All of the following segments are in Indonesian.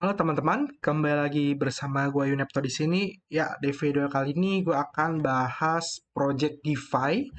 Halo teman-teman, kembali lagi bersama gue Yunepto di sini. Ya, di video kali ini gue akan bahas project DeFi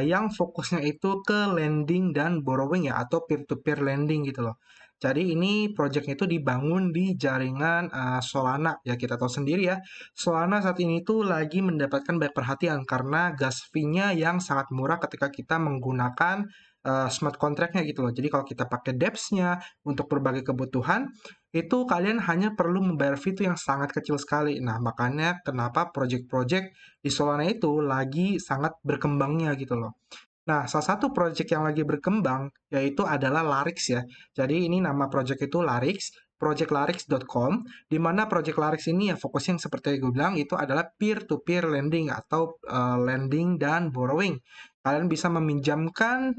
yang fokusnya itu ke lending dan borrowing ya, atau peer-to-peer lending gitu loh. Jadi ini projectnya itu dibangun di jaringan Solana. Ya kita tahu sendiri ya, Solana saat ini tuh lagi mendapatkan banyak perhatian karena gas fee-nya yang sangat murah ketika kita menggunakan smart contract-nya gitu loh. Jadi kalau kita pakai dApps-nya untuk berbagai kebutuhan, itu kalian hanya perlu membayar fee itu yang sangat kecil sekali. Nah, makanya kenapa project-project di Solana itu lagi sangat berkembangnya gitu loh. Nah, salah satu project yang lagi berkembang yaitu adalah Larix ya. Jadi ini nama project itu Larix, projectlarix.com, di mana project Larix ini ya fokusnya yang seperti yang gue bilang itu adalah peer-to-peer lending atau lending dan borrowing. Kalian bisa meminjamkan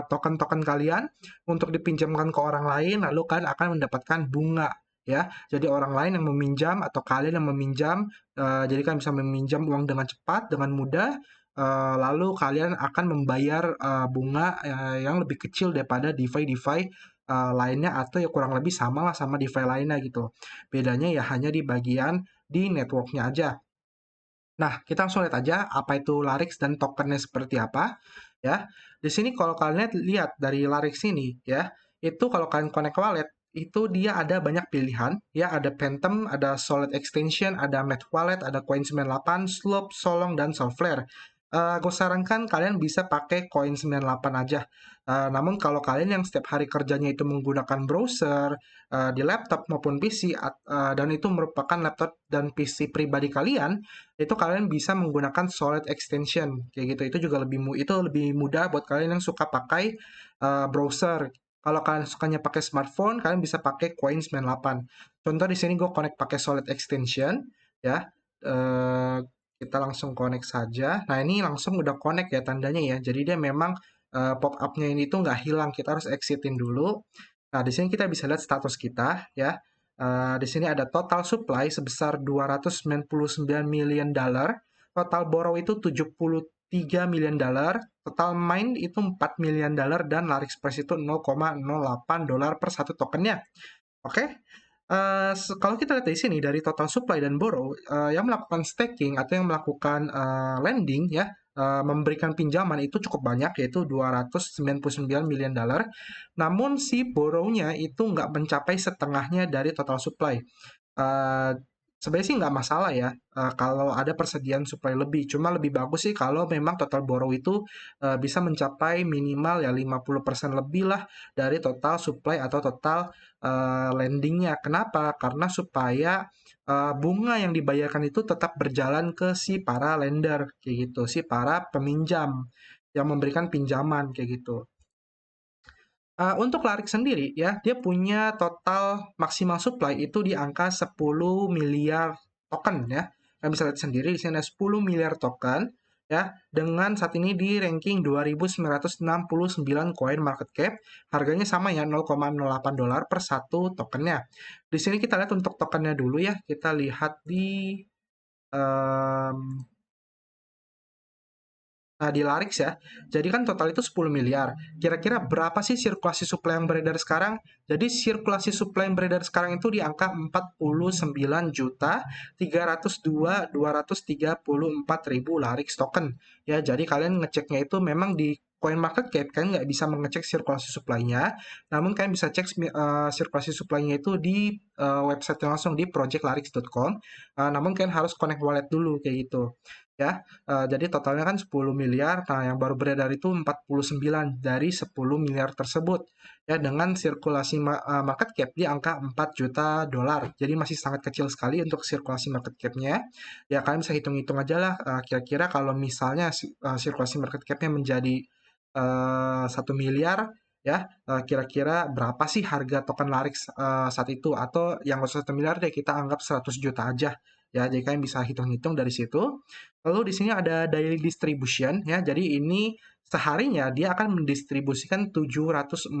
token-token kalian untuk dipinjamkan ke orang lain, lalu kalian akan mendapatkan bunga ya. Jadi orang lain yang meminjam atau kalian yang meminjam, jadi kalian bisa meminjam uang dengan cepat, dengan mudah, lalu kalian akan membayar bunga yang lebih kecil daripada DeFi-DeFi lainnya atau ya kurang lebih sama lah sama DeFi lainnya gitu. Bedanya ya hanya di bagian di networknya aja. Nah, kita langsung lihat aja apa itu Larix dan tokennya seperti apa ya. Di sini kalau kalian lihat dari Larix ini ya, itu kalau kalian connect wallet itu dia ada banyak pilihan ya, ada Phantom, ada Solid Extension, ada Math Wallet, ada Coin98, Slope, Solong dan Solflare. Gue sarankan kalian bisa pakai Coin98 aja. Namun kalau kalian yang setiap hari kerjanya itu menggunakan browser di laptop maupun PC dan itu merupakan laptop dan PC pribadi kalian, itu kalian bisa menggunakan Solid Extension kayak gitu. Itu lebih mudah buat kalian yang suka pakai browser. Kalau kalian sukanya pakai smartphone, kalian bisa pakai Coin98. Contoh di sini gue connect pakai Solid Extension ya. Eh, kita langsung connect saja. Nah, ini langsung udah connect ya tandanya ya. Jadi dia memang pop up-nya ini tuh nggak hilang. Kita harus exitin dulu. Nah, di sini kita bisa lihat status kita ya. Di sini ada total supply sebesar 299 million dollar, total borrow itu 73 million dollar, total mine itu 4 million dollar, dan Larix price itu 0,08 dolar per satu tokennya. Oke. Kalau kita lihat di sini dari total supply dan borrow, yang melakukan staking atau yang melakukan lending ya, memberikan pinjaman itu cukup banyak yaitu 299 million dollar. Namun si borrow-nya itu nggak mencapai setengahnya dari total supply. Eh, Sebenarnya sih nggak masalah ya kalau ada persediaan supply lebih. Cuma lebih bagus sih kalau memang total borrow itu bisa mencapai minimal ya 50% lebih lah dari total supply atau total lendingnya. Kenapa? Karena supaya bunga yang dibayarkan itu tetap berjalan ke si para lender kayak gitu, si para peminjam yang memberikan pinjaman kayak gitu. Untuk Larik sendiri ya, dia punya total maksimal supply itu di angka 10 miliar token ya. Kalian bisa lihat sendiri di sini ada 10 miliar token ya, dengan saat ini di ranking 2.969 koin market cap, harganya sama ya 0,08 dolar per satu tokennya. Di sini kita lihat untuk tokennya dulu ya, kita lihat di em, Nah, di Larix ya. Jadi kan total itu 10 miliar. Kira-kira berapa sih sirkulasi supply yang beredar sekarang? Jadi sirkulasi supply yang beredar sekarang itu di angka 49 juta 302.234 ribu Larix token. Ya, jadi kalian ngeceknya itu memang di CoinMarketCap kan nggak bisa mengecek sirkulasi supply-nya, namun kalian bisa cek sirkulasi supply-nya itu di website langsung di projectlarix.com. Namun kalian harus connect wallet dulu kayak gitu. Ya, jadi totalnya kan 10 miliar, nah yang baru beredar itu 49 dari 10 miliar tersebut. Ya, dengan sirkulasi market cap di angka 4 juta dolar. Jadi masih sangat kecil sekali untuk sirkulasi market cap-nya. Ya, kalian bisa hitung-hitung aja lah, kira-kira kalau misalnya sirkulasi market cap-nya menjadi 1 miliar, ya, kira-kira berapa sih harga token Larix saat itu? Atau yang nggak usah 1 miliar deh, kita anggap 100 juta aja. Ya, jadi kalian bisa hitung-hitung dari situ. Lalu di sini ada daily distribution ya. Jadi ini seharinya dia akan mendistribusikan 704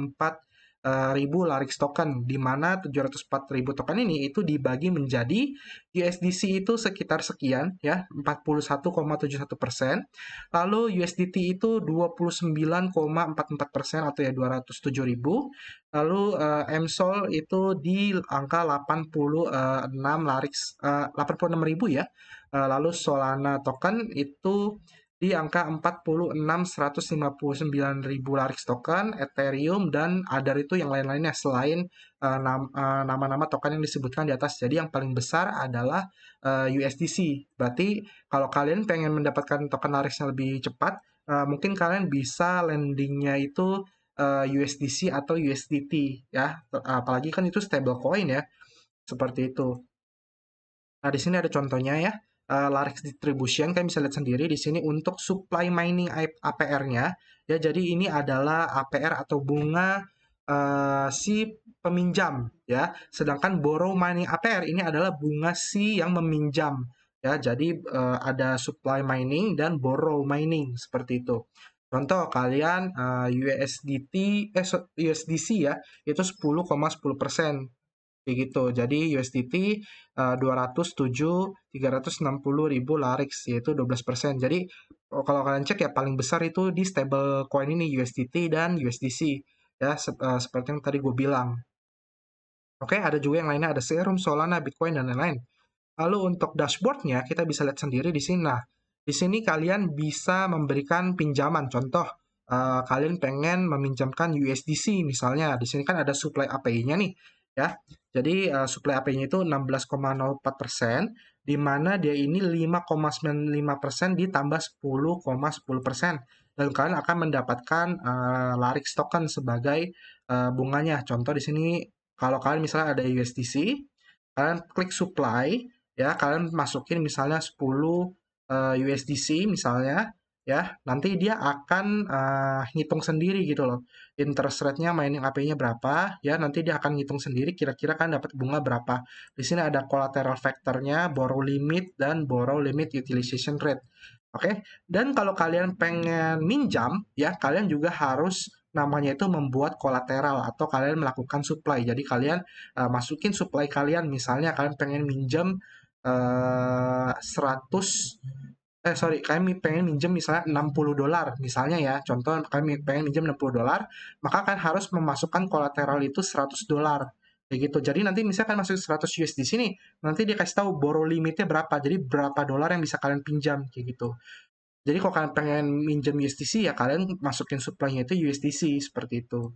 ribu Larix token, di mana 704.000 token ini itu dibagi menjadi USDC itu sekitar sekian ya, 41,71%. Lalu USDT itu 29,44% atau ya 207.000. Lalu MSOL itu di angka 86 Larix 86.000 ya. Lalu Solana token itu di angka 46.159.000 Larix token, Ethereum, dan Adar itu yang lain-lainnya selain nama-nama token yang disebutkan di atas. Jadi yang paling besar adalah USDC. Berarti kalau kalian pengen mendapatkan token Larix yang lebih cepat, mungkin kalian bisa lendingnya itu USDC atau USDT ya. Apalagi kan itu stable coin ya, seperti itu. Nah, di sini ada contohnya ya. Larix distribution kalian bisa lihat sendiri di sini untuk supply mining APR-nya ya. Jadi ini adalah APR atau bunga si peminjam ya. Sedangkan borrow mining APR ini adalah bunga si yang meminjam ya. Jadi ada supply mining dan borrow mining seperti itu. Contoh kalian USDT USDC ya itu 10,10%. Kayak gitu. Jadi USDT 360.000 Larix, yaitu 12%. Jadi kalau kalian cek ya paling besar itu di stable coin ini USDT dan USDC ya seperti yang tadi gue bilang. Oke, ada juga yang lainnya, ada Serum, Solana, Bitcoin, dan lain-lain. Lalu untuk dashboardnya kita bisa lihat sendiri di sini. Nah, di sini kalian bisa memberikan pinjaman. Contoh, kalian pengen meminjamkan USDC misalnya. Di sini kan ada supply API-nya nih, ya. Jadi supply API-nya itu 16,04%, di mana dia ini 5,95% ditambah 10,10%. Dan kalian akan mendapatkan Larix token sebagai bunganya. Contoh di sini, kalau kalian misalnya ada USDC, kalian klik supply, ya kalian masukin misalnya 10 USDC misalnya ya, nanti dia akan ngitung sendiri gitu loh interest rate-nya, mining API-nya berapa ya, nanti dia akan ngitung sendiri kira-kira kan dapat bunga berapa. Di sini ada collateral factor-nya, borrow limit, dan borrow limit utilization rate. Oke, dan kalau kalian pengen minjam ya, kalian juga harus namanya itu membuat kolateral atau kalian melakukan supply. Jadi kalian masukin supply kalian, misalnya kalian pengen minjem 100 sorry, kalian pengen minjem misalnya $60 misalnya ya, contoh kalian pengen minjem $60, maka kalian harus memasukkan kolateral itu $100 kayak gitu. Jadi nanti misalnya kalian masuk 100 US di sini, nanti dia kasih tahu borrow limitnya berapa, jadi berapa dolar yang bisa kalian pinjam kayak gitu. Jadi kalau kalian pengen minjem USDC ya kalian masukin supply-nya itu USDC seperti itu.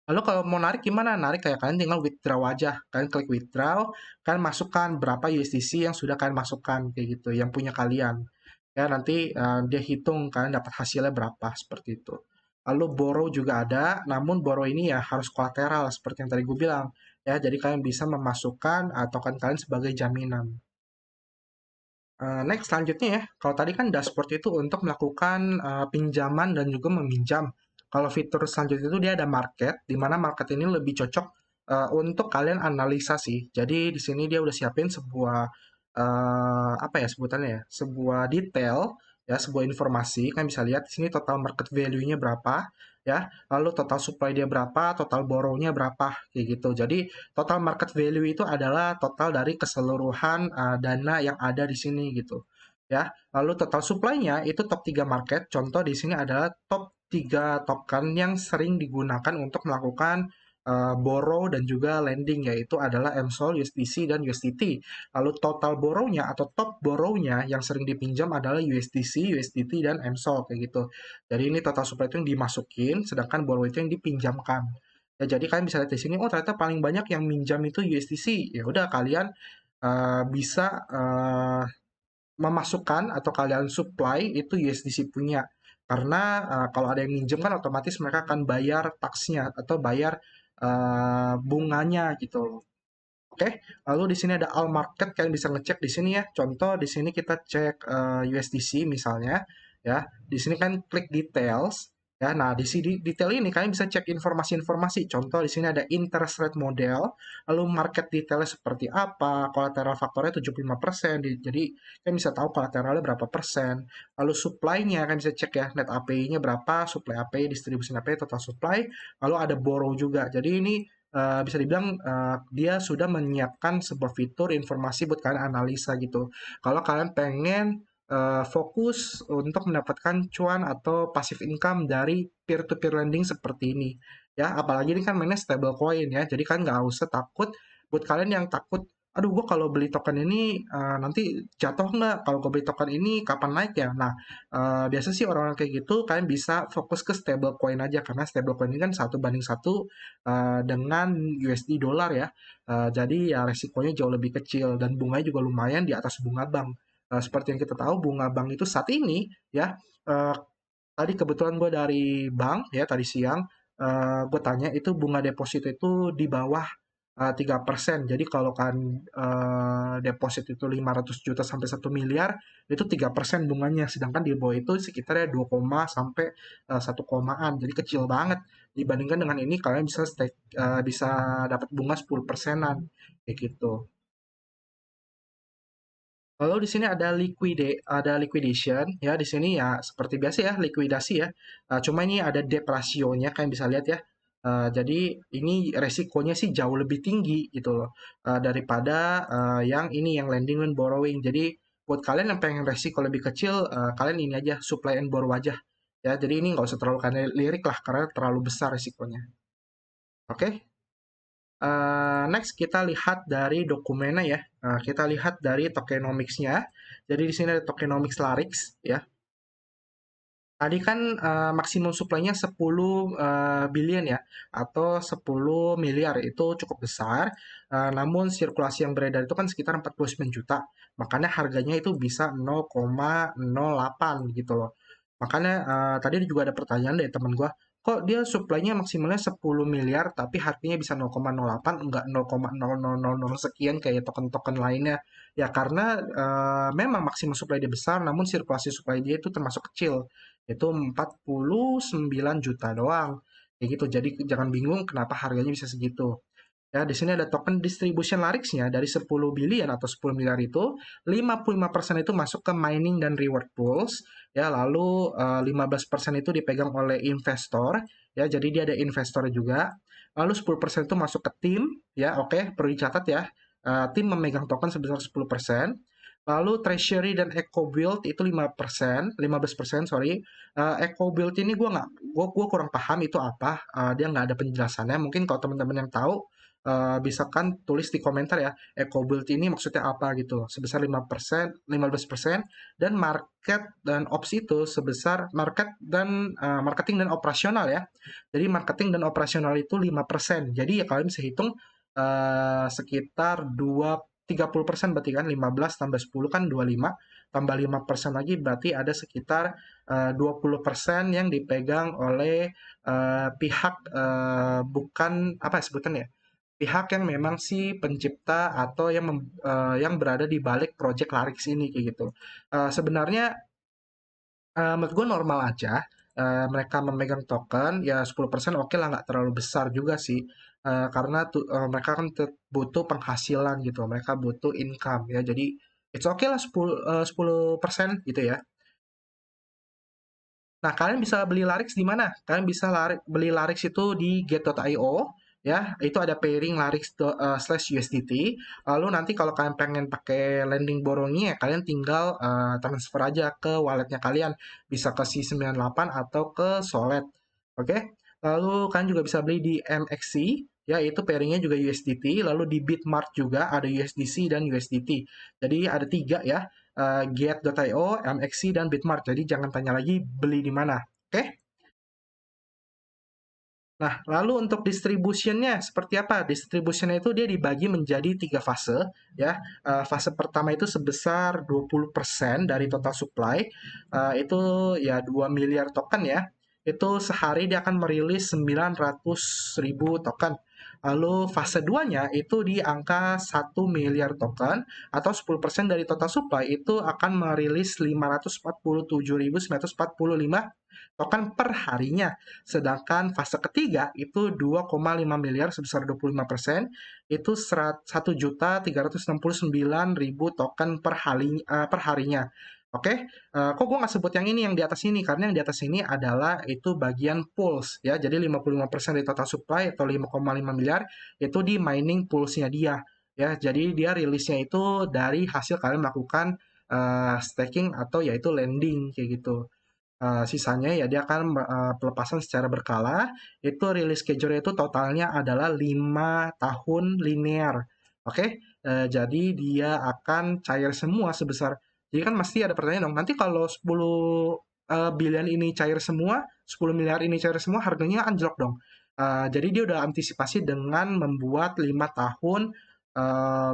Lalu kalau mau narik gimana? Narik kayak kalian tinggal withdraw aja. Kalian klik withdraw, kalian masukkan berapa USDC yang sudah kalian masukkan kayak gitu, yang punya kalian. Ya nanti dia hitung kalian dapat hasilnya berapa seperti itu. Lalu borrow juga ada, namun borrow ini ya harus kolateral seperti yang tadi gue bilang. Ya, jadi kalian bisa memasukkan token kalian sebagai jaminan. Next selanjutnya ya, kalau tadi kan dashboard itu untuk melakukan pinjaman dan juga meminjam. Kalau fitur selanjutnya itu dia ada market, di mana market ini lebih cocok untuk kalian analisa sih. Jadi di sini dia udah siapin sebuah apa ya sebutannya ya, sebuah detail ya, sebuah informasi. Kalian bisa lihat di sini total market value-nya berapa ya, lalu total supply dia berapa, total borrow-nya berapa kayak gitu. Jadi total market value itu adalah total dari keseluruhan dana yang ada di sini gitu. Ya, lalu total supply-nya itu top 3 market. Contoh di sini adalah top 3 token yang sering digunakan untuk melakukan borrow dan juga lending, yaitu adalah MSOL, USDC, dan USDT. Lalu total borrow-nya atau top borrow-nya yang sering dipinjam adalah USDC, USDT, dan MSOL kayak gitu. Jadi ini total supply itu yang dimasukin, sedangkan borrow itu yang dipinjamkan. Ya, jadi kalian bisa lihat di sini, oh ternyata paling banyak yang minjam itu USDC. Ya udah kalian bisa memasukkan atau kalian supply itu USDC punya. Karena kalau ada yang minjem kan otomatis mereka akan bayar taxnya atau bayar bunganya gitu loh. Oke, lalu di sini ada all market, kalian bisa ngecek di sini ya. Contoh di sini kita cek USDC misalnya ya. Di sini kan klik details Ya, nah di sini detail ini kalian bisa cek informasi-informasi. Contoh di sini ada interest rate model, lalu market detailnya seperti apa, kolateral faktornya 75%, jadi kalian bisa tahu kolateralnya berapa persen. Lalu supply-nya kalian bisa cek ya, net API-nya berapa, supply API, distribusi API, total supply, lalu ada borrow juga. Jadi ini bisa dibilang dia sudah menyiapkan sebuah fitur informasi buat kalian analisa gitu. Kalau kalian pengen fokus untuk mendapatkan cuan atau passive income dari peer-to-peer lending seperti ini. Ya, apalagi ini kan mainnya stable coin ya, jadi kan nggak usah takut. Buat kalian yang takut, aduh gue kalau beli token ini nanti jatuh nggak? Kalau gue beli token ini kapan naik ya? Nah, biasa sih orang-orang kayak gitu, kalian bisa fokus ke stable coin aja, karena stable coin ini kan 1:1 dengan USD dolar ya. Jadi ya resikonya jauh lebih kecil dan bunganya juga lumayan di atas bunga bank. Seperti yang kita tahu bunga bank itu saat ini ya, eh, tadi kebetulan gue dari bank ya tadi siang, gue tanya itu bunga deposito itu di bawah 3%. Jadi kalau kan deposit itu 500 juta sampai 1 miliar itu 3% bunganya, sedangkan di bawah itu sekitarnya 2, sampai 1 komaan. Jadi kecil banget dibandingkan dengan ini kalian bisa bisa dapat bunga 10 persenan kayak gitu. Lalu di sini ada liquidation ya, di sini ya seperti biasa ya likuidasi ya. Cuma ini ada debt ratio-nya kalian bisa lihat ya. Jadi ini resikonya sih jauh lebih tinggi gitu loh daripada yang ini yang lending dan borrowing. Jadi buat kalian yang pengen resiko lebih kecil, kalian ini aja supply and borrow aja. Ya, jadi ini nggak usah terlalu kalian lirik lah karena terlalu besar resikonya. Oke? Next kita lihat dari dokumennya ya. Kita lihat dari tokenomics-nya. Jadi di sini ada tokenomics Larix ya. Tadi kan maksimum supply-nya 10 billion ya, atau 10 miliar, itu cukup besar. Namun sirkulasi yang beredar itu kan sekitar 49 juta. Makanya harganya itu bisa 0,08 gitu loh. Makanya tadi juga ada pertanyaan dari temen gua, kok dia supply-nya maksimalnya 10 miliar tapi harganya bisa 0,08 enggak 0,0000 sekian kayak token-token lainnya. Ya karena memang maksimum supply dia besar namun sirkulasi supply dia itu termasuk kecil. Itu 49 juta doang. Kayak gitu. Jadi jangan bingung kenapa harganya bisa segitu. Ya, di sini ada token distribution Larix-nya dari 10 billion atau 10 miliar itu, 55% itu masuk ke mining dan reward pools, ya, lalu 15% itu dipegang oleh investor, ya, jadi dia ada investor juga. Lalu 10% itu masuk ke tim, ya, oke, perlu dicatat ya. Tim memegang token sebesar 10%. Lalu treasury dan eco build itu 5%, 15%, sorry. Eco build ini gua kurang paham itu apa. Dia nggak ada penjelasannya. Mungkin kalau teman-teman yang tahu bisa kan tulis di komentar ya, eco build ini maksudnya apa gitu, sebesar 5%, 15%, dan market dan ops itu sebesar marketing dan operasional ya. Jadi marketing dan operasional itu 5%. Jadi ya kalian bisa hitung sekitar 30% berarti kan 15 tambah 10 kan 25, tambah 5% lagi berarti ada sekitar 20% yang dipegang oleh pihak bukan apa ya sebutannya, pihak yang memang si pencipta atau yang berada di balik project Larix ini kayak gitu. Sebenarnya menurut gue normal aja. Mereka memegang token ya 10% oke lah, nggak terlalu besar juga sih. Karena mereka kan butuh penghasilan gitu, mereka butuh income ya. Jadi it's okay lah 10% gitu ya. Nah, kalian bisa beli Larix di mana? Kalian bisa beli Larix itu di get.io ya. Itu ada pairing Larix slash USDT. Lalu nanti kalau kalian pengen pakai lending borrowing ya kalian tinggal transfer aja ke walletnya kalian. Bisa ke C98 atau ke Solid. Oke? Lalu kalian juga bisa beli di MXC ya, itu pairingnya juga USDT. Lalu di Bitmart juga ada USDC dan USDT. Jadi ada tiga ya, Get.io, MXC, dan Bitmart. Jadi jangan tanya lagi beli di mana. Oke? Nah, lalu untuk distributionnya seperti apa? Distributionnya itu dia dibagi menjadi 3 fase. Ya. Fase pertama itu sebesar 20% dari total supply. Itu ya 2 miliar token ya. itu sehari dia akan merilis 900.000 token. Lalu fase 2-nya itu di angka 1 miliar token atau 10% dari total supply itu akan merilis 547.945 token per harinya. Sedangkan fase ketiga itu 2,5 miliar sebesar 25%, itu 1.369.000 token per harinya. Oke, kok gue nggak sebut yang ini, yang di atas ini, karena yang di atas ini adalah itu bagian pools ya. Jadi 55% dari total supply atau 5,5 miliar itu di mining poolsnya dia ya. Jadi dia rilisnya itu dari hasil kalian melakukan staking atau yaitu lending kayak gitu. Sisanya ya dia akan pelepasan secara berkala. Itu rilis schedule itu totalnya adalah 5 tahun linear. Oke, jadi dia akan cair semua sebesar. Jadi kan pasti ada pertanyaan dong, nanti kalau 10 billion ini cair semua, 10 miliar ini cair semua, harganya anjlok dong. Jadi dia udah antisipasi dengan membuat 5 tahun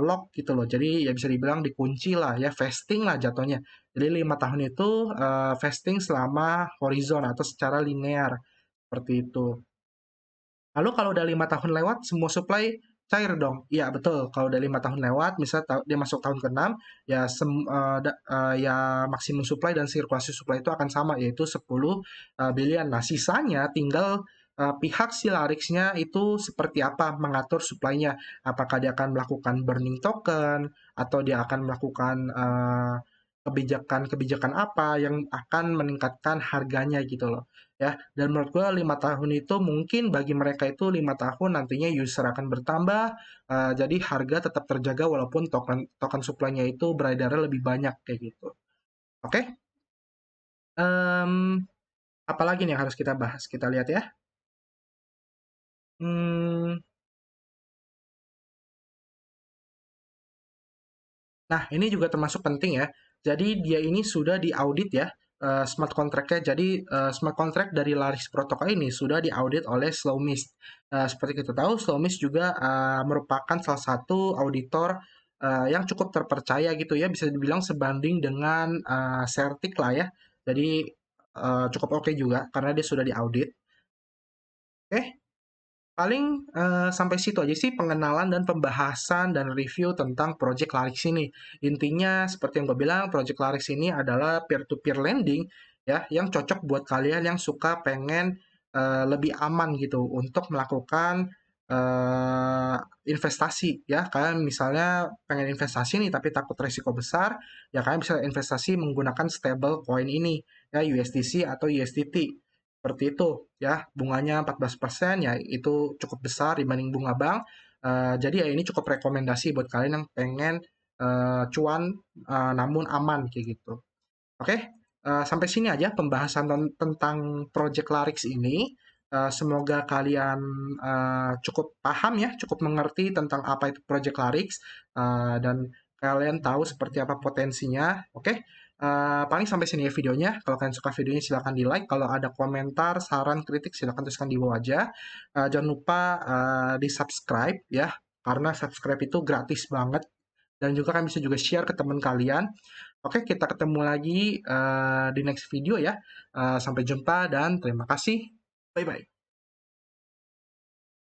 lock gitu loh. Jadi ya bisa dibilang dikunci lah ya, vesting lah jatuhnya. Jadi 5 tahun itu vesting selama horizon atau secara linear seperti itu. Lalu kalau udah 5 tahun lewat, semua supply cair dong. Iya betul. Kalau udah 5 tahun lewat, misal dia masuk tahun ke-6, ya ya maksimum supply dan sirkulasi supply itu akan sama, yaitu 10 billion. Nah sisanya tinggal pihak si Larix-nya itu seperti apa mengatur supply-nya. Apakah dia akan melakukan burning token, atau dia akan melakukan kebijakan-kebijakan apa yang akan meningkatkan harganya gitu loh ya. Dan menurut gue 5 tahun itu mungkin bagi mereka itu 5 tahun nantinya user akan bertambah, jadi harga tetap terjaga walaupun token token supply-nya itu beredarnya lebih banyak kayak gitu. Oke. Em, Apalagi nih yang harus kita bahas, kita lihat ya. Hmm, Nah, ini juga termasuk penting ya. Jadi dia ini sudah diaudit ya, smart contract-nya. Jadi smart contract dari Laris Protocol ini sudah diaudit oleh Slowmist. Seperti kita tahu, Slowmist juga merupakan salah satu auditor yang cukup terpercaya gitu ya, bisa dibilang sebanding dengan Certic lah ya. Jadi cukup oke juga karena dia sudah diaudit. Oke, paling sampai situ aja sih pengenalan dan pembahasan dan review tentang Project Larix ini. Intinya seperti yang gue bilang, Project Larix ini adalah peer-to-peer lending ya, yang cocok buat kalian yang suka pengen lebih aman gitu untuk melakukan eh, investasi ya. Kalian misalnya pengen investasi nih tapi takut resiko besar, ya kalian bisa investasi menggunakan stable coin ini ya, USDC atau USDT. Seperti itu ya, bunganya 14% ya, itu cukup besar dibanding bunga bank. Jadi ya ini cukup rekomendasi buat kalian yang pengen cuan namun aman kayak gitu. Oke, sampai sini aja pembahasan tentang Project Larix ini. Semoga kalian cukup paham ya, cukup mengerti tentang apa itu Project Larix, dan kalian tahu seperti apa potensinya. Oke, paling sampai sini ya videonya. Kalau kalian suka videonya silahkan di like. Kalau ada komentar, saran, kritik silahkan tuliskan di bawah aja. Jangan lupa di subscribe ya, karena subscribe itu gratis banget. Dan juga kalian bisa juga share ke teman kalian. Oke, kita ketemu lagi di next video ya. Sampai jumpa dan terima kasih. Bye-bye.